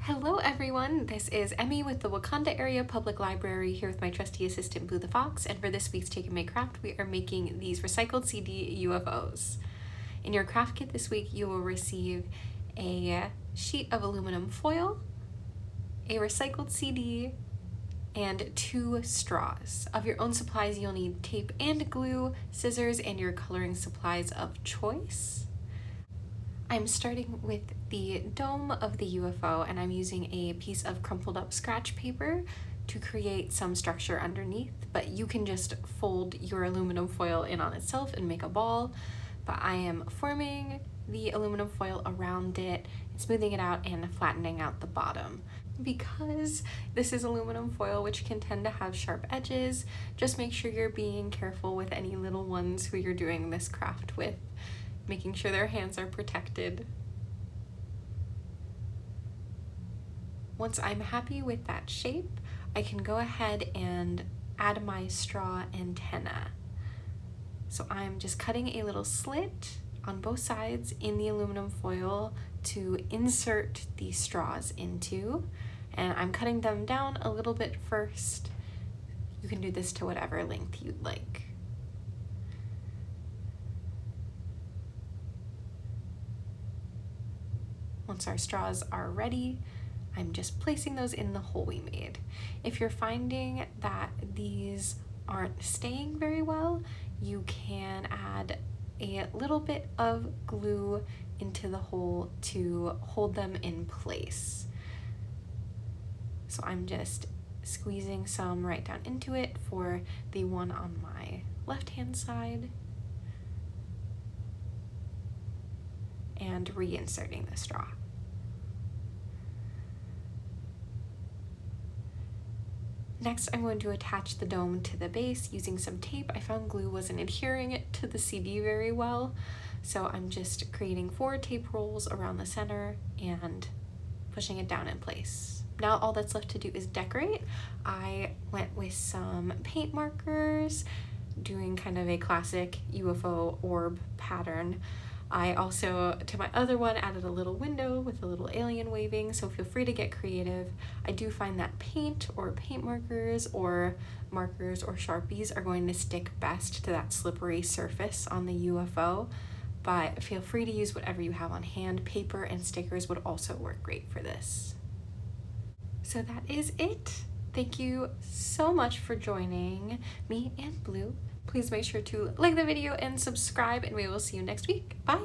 Hello everyone, this is Emmy with the Wauconda Area Public Library here with my trusty assistant Blue the Fox, and for this week's Take and Make craft we are making these recycled CD UFOs. In your craft kit this week you will receive a sheet of aluminum foil, a recycled CD, and 2 straws. Of your own supplies you'll need tape and glue, scissors, and your coloring supplies of choice. I'm starting with the dome of the UFO, and I'm using a piece of crumpled up scratch paper to create some structure underneath, but you can just fold your aluminum foil in on itself and make a ball. But I am forming the aluminum foil around it, smoothing it out, and flattening out the bottom. Because this is aluminum foil, which can tend to have sharp edges, just make sure you're being careful with any little ones who you're doing this craft with, making sure their hands are protected. Once I'm happy with that shape, I can go ahead and add my straw antenna. So I'm just cutting a little slit on both sides in the aluminum foil to insert these straws into, and I'm cutting them down a little bit first. You can do this to whatever length you'd like. Once our straws are ready, I'm just placing those in the hole we made. If you're finding that these aren't staying very well, you can add a little bit of glue into the hole to hold them in place. So I'm just squeezing some right down into it for the one on my left-hand side and reinserting the straw. Next, I'm going to attach the dome to the base using some tape. I found glue wasn't adhering to the CD very well, so I'm just creating 4 tape rolls around the center and pushing it down in place. Now all that's left to do is decorate. I went with some paint markers, doing kind of a classic UFO orb pattern. I also, to my other one, added a little window with a little alien waving, so feel free to get creative. I do find that paint or paint markers or Sharpies are going to stick best to that slippery surface on the UFO, but feel free to use whatever you have on hand. Paper and stickers would also work great for this. So that is it. Thank you so much for joining me and Blue. Please make sure to like the video and subscribe, and we will see you next week. Bye!